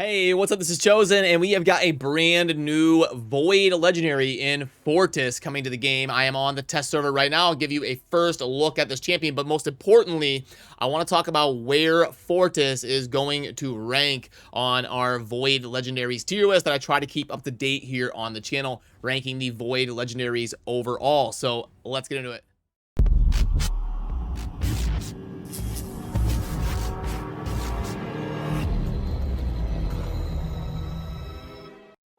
Hey, what's up? This is Chosen, and we have got a brand new Void Legendary in Fortus coming to the game. I am on the test server right now. I'll give you a first look at this champion, but most importantly, I want to talk about where Fortus is going to rank on our Void Legendaries tier list that I try to keep up to date here on the channel, ranking the Void Legendaries overall. So let's get into it.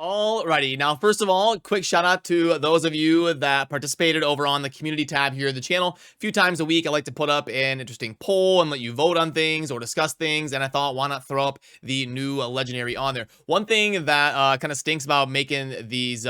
Alrighty, now first of all, quick shout out to those of you that participated over on the community tab here of the channel. A few times a week I like to put up an interesting poll and let you vote on things or discuss things, and I thought why not throw up the new legendary on there. One thing that kind of stinks about making these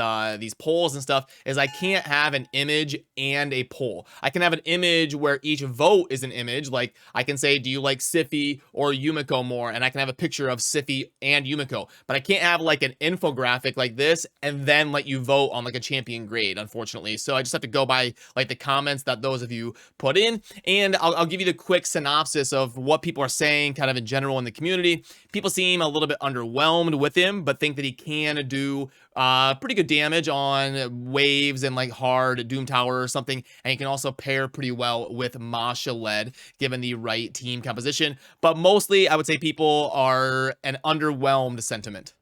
polls and stuff is I can't have an image and a poll. I can have an image where each vote is an image, like I can say, do you like Sify or Yumiko more, and I can have a picture of Sify and Yumiko, but I can't have like an infographic like this and then let you vote on like a champion grade, unfortunately. So I just have to go by like the comments that those of you put in, and I'll give you the quick synopsis of what people are saying kind of in general in the community. People seem a little bit underwhelmed with him, but think that he can do pretty good damage on waves and like hard Doom Tower or something, and he can also pair pretty well with Masha LED given the right team composition. But mostly I would say people are an underwhelmed sentiment.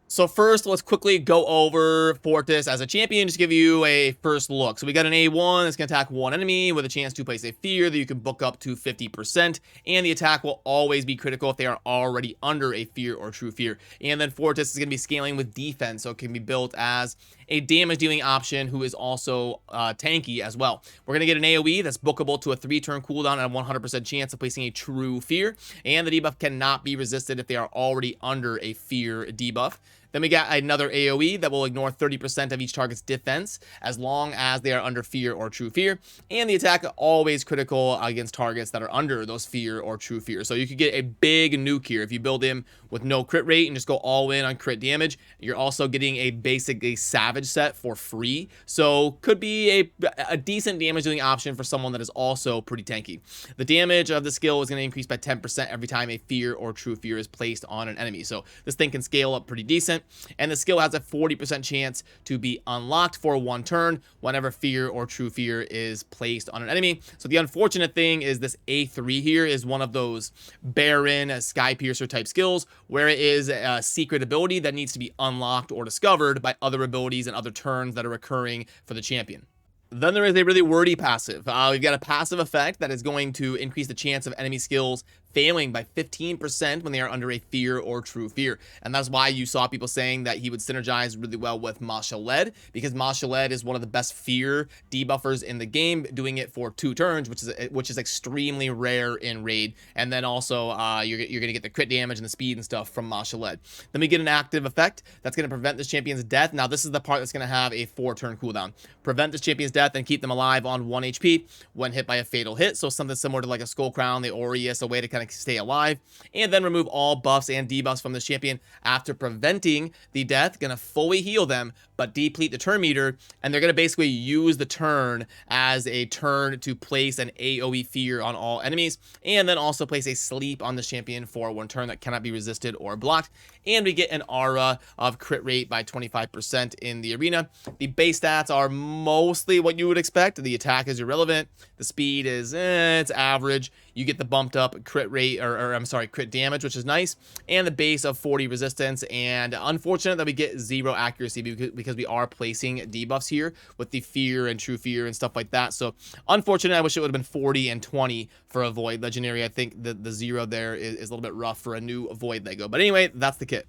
So first, let's quickly go over Fortus as a champion, just give you a first look. So we got an A1 that's going to attack one enemy with a chance to place a fear that you can book up to 50%, and the attack will always be critical if they are already under a fear or true fear. And then Fortus is going to be scaling with defense, so it can be built as a damage dealing option who is also tanky as well. We're going to get an AoE that's bookable to a 3-turn cooldown and a 100% chance of placing a true fear, and the debuff cannot be resisted if they are already under a fear debuff. Then we got another AoE that will ignore 30% of each target's defense as long as they are under fear or true fear. And the attack always critical against targets that are under those fear or true fear. So you could get a big nuke here if you build him with no crit rate and just go all in on crit damage. You're also getting a savage set for free. So could be a decent damage dealing option for someone that is also pretty tanky. The damage of the skill is going to increase by 10% every time a fear or true fear is placed on an enemy. So this thing can scale up pretty decent. And the skill has a 40% chance to be unlocked for one turn whenever fear or true fear is placed on an enemy. So the unfortunate thing is this A3 here is one of those barren Sky Piercer type skills where it is a secret ability that needs to be unlocked or discovered by other abilities and other turns that are occurring for the champion. Then there is a really wordy passive. We've got a passive effect that is going to increase the chance of enemy skills failing by 15% when they are under a fear or true fear. And that's why you saw people saying that he would synergize really well with Masha LED, because Masha LED is one of the best fear debuffers in the game, doing it for 2 turns, which is extremely rare in Raid. And then also you're going to get the crit damage and the speed and stuff from Masha LED. Then we get an active effect that's going to prevent this champion's death. Now this is the part that's going to have a 4-turn cooldown. Prevent this champion's death and keep them alive on 1 HP when hit by a fatal hit. So something similar to like a Skull Crown, the Aureus, a way to kind of stay alive. And then remove all buffs and debuffs from this champion after preventing the death. Gonna fully heal them, but deplete the turn meter, and they're gonna basically use the turn as a turn to place an AoE fear on all enemies, and then also place a sleep on this champion for 1 turn that cannot be resisted or blocked. And we get an aura of crit rate by 25% in the arena. The base stats are mostly what you would expect. The attack is irrelevant. The speed is it's average. You get the bumped up crit rate, or I'm sorry, crit damage, which is nice, and the base of 40 resistance. And unfortunate that we get 0 accuracy because we are placing debuffs here with the fear and true fear and stuff like that. So unfortunate. I wish it would have been 40 and 20 for a Void Legendary. I think the 0 there is a little bit rough for a new Void Lego. But anyway, that's the kit.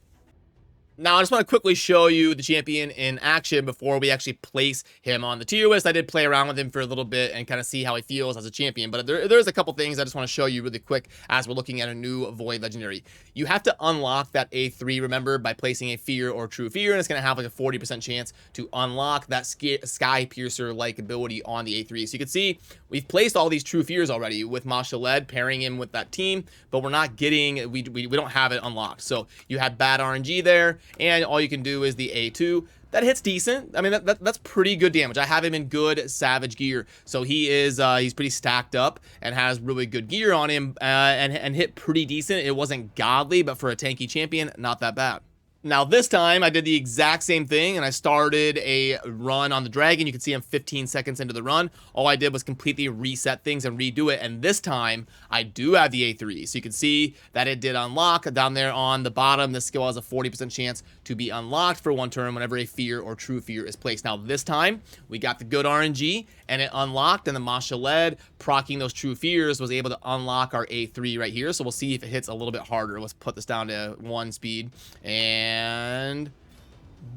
Now, I just want to quickly show you the champion in action before we actually place him on the tier list. I did play around with him for a little bit and kind of see how he feels as a champion, but there's a couple things I just want to show you really quick as we're looking at a new Void Legendary. You have to unlock that A3, remember, by placing a fear or true fear, and it's going to have like a 40% chance to unlock that Sky Piercer-like ability on the A3. So you can see we've placed all these true fears already with Masha LED, pairing him with that team, but we're not getting, we don't have it unlocked. So you had bad RNG there. and all you can do is the A2. That hits decent. I mean, that's pretty good damage. I have him in good Savage gear, so he is he's pretty stacked up and has really good gear on him, and hit pretty decent. It wasn't godly, but for a tanky champion, not that bad. Now this time I did the exact same thing, and I started a run on the dragon. You can see I'm 15 seconds into the run. All I did was completely reset things and redo it, and this time I do have the A3. So you can see that it did unlock down there on the bottom. This skill has a 40% chance to be unlocked for 1 turn whenever a fear or true fear is placed. Now this time we got the good RNG and it unlocked, and the Masha LED proccing those true fears was able to unlock our A3 right here. So we'll see if it hits a little bit harder. Let's put this down to 1 speed, and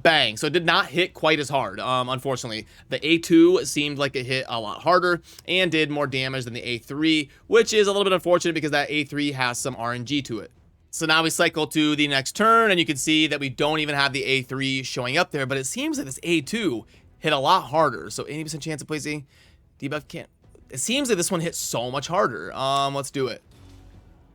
bang. So it did not hit quite as hard, unfortunately. The A2 seemed like it hit a lot harder and did more damage than the A3, which is a little bit unfortunate because that A3 has some RNG to it. So now we cycle to the next turn, and you can see that we don't even have the A3 showing up there, but it seems like this A2 hit a lot harder. So 80% chance of placing debuff can't. It seems like this one hit so much harder. Let's do it.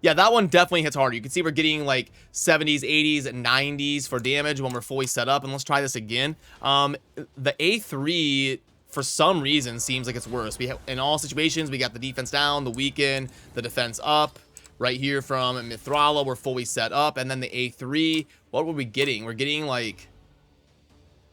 Yeah, that one definitely hits harder. You can see we're getting like 70s, 80s, and 90s for damage when we're fully set up. And let's try this again. The A3, for some reason, seems like it's worse. In all situations, we got the defense down, the weaken, the defense up. Right here from Mithrala, we're fully set up. And then the A3, what were we getting? We're getting like,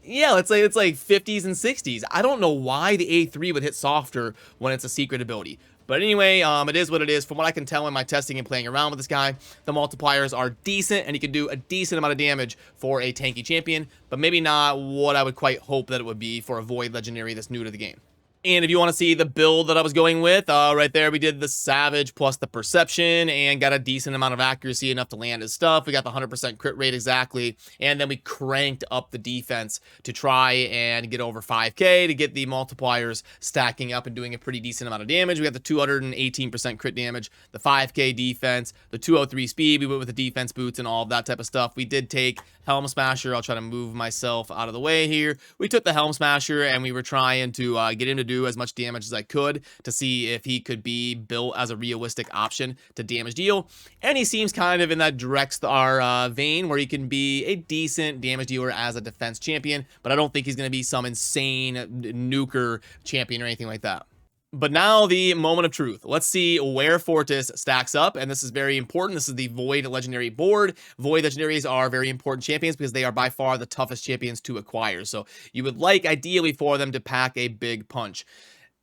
yeah, let's say it's like 50s and 60s. I don't know why the A3 would hit softer when it's a secret ability. But anyway, it is what it is. From what I can tell in my testing and playing around with this guy, the multipliers are decent, and he can do a decent amount of damage for a tanky champion, but maybe not what I would quite hope that it would be for a Void Legendary that's new to the game. And if you want to see the build that I was going with, right there, we did the Savage plus the Perception and got a decent amount of accuracy, enough to land his stuff. We got the 100% crit rate exactly, and then we cranked up the defense to try and get over 5k to get the multipliers stacking up and doing a pretty decent amount of damage. We got the 218% crit damage, the 5k defense, the 203 speed. We went with the defense boots and all of that type of stuff. We did take Helm Smasher. I'll try to move myself out of the way here. We took the Helm Smasher, and we were trying to get him to do as much damage as I could to see if he could be built as a realistic option to damage deal. And he seems kind of in that Drexthar vein where he can be a decent damage dealer as a defense champion, but I don't think he's going to be some insane nuker champion or anything like that. But now the moment of truth. Let's see where Fortus stacks up, and this is very important. This is the Void Legendary board. Void Legendaries are very important champions because they are by far the toughest champions to acquire. So you would like, ideally, for them to pack a big punch.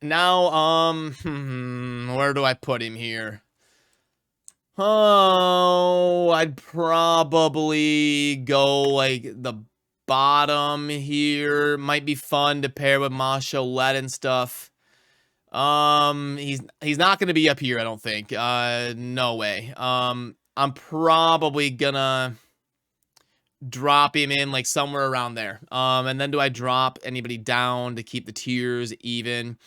Now, where do I put him here? Oh, I'd probably go like the bottom here. Might be fun to pair with Masha LED and stuff. He's not going to be up here, I don't think. No way. I'm probably gonna drop him in like somewhere around there. And then do I drop anybody down to keep the tiers even?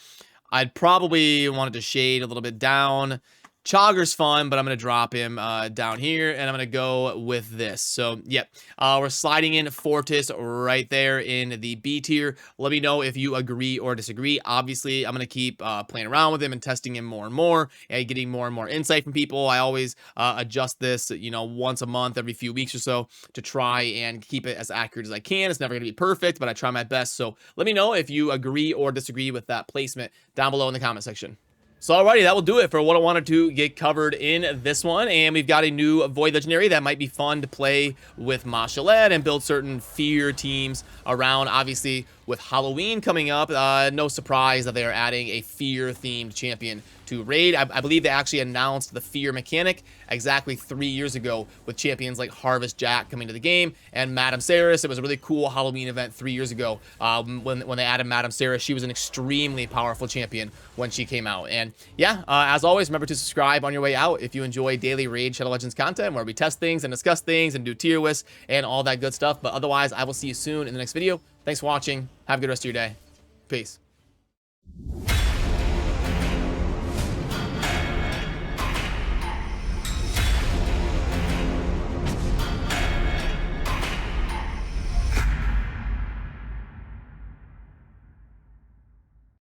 I'd probably wanted to shade a little bit down. Chogger's fun, but I'm going to drop him down here, and I'm going to go with this. So, yep, we're sliding in Fortus right there in the B tier. Let me know if you agree or disagree. Obviously, I'm going to keep playing around with him and testing him more and more and getting more and more insight from people. I always adjust this, you know, once a month, every few weeks or so to try and keep it as accurate as I can. It's never going to be perfect, but I try my best. So let me know if you agree or disagree with that placement down below in the comment section. So alrighty, that will do it for what I wanted to get covered in this one. And we've got a new Void Legendary that might be fun to play with Masha LED and build certain fear teams around. Obviously, with Halloween coming up, no surprise that they are adding a fear-themed champion to Raid. I believe they actually announced the fear mechanic exactly 3 years ago with champions like Harvest Jack coming to the game and Madame Saris. It was a really cool Halloween event 3 years ago when they added Madame Saris. She was an extremely powerful champion when she came out. And yeah, as always, remember to subscribe on your way out if you enjoy daily Raid Shadow Legends content where we test things and discuss things and do tier lists and all that good stuff. But otherwise, I will see you soon in the next video. Thanks for watching. Have a good rest of your day. Peace.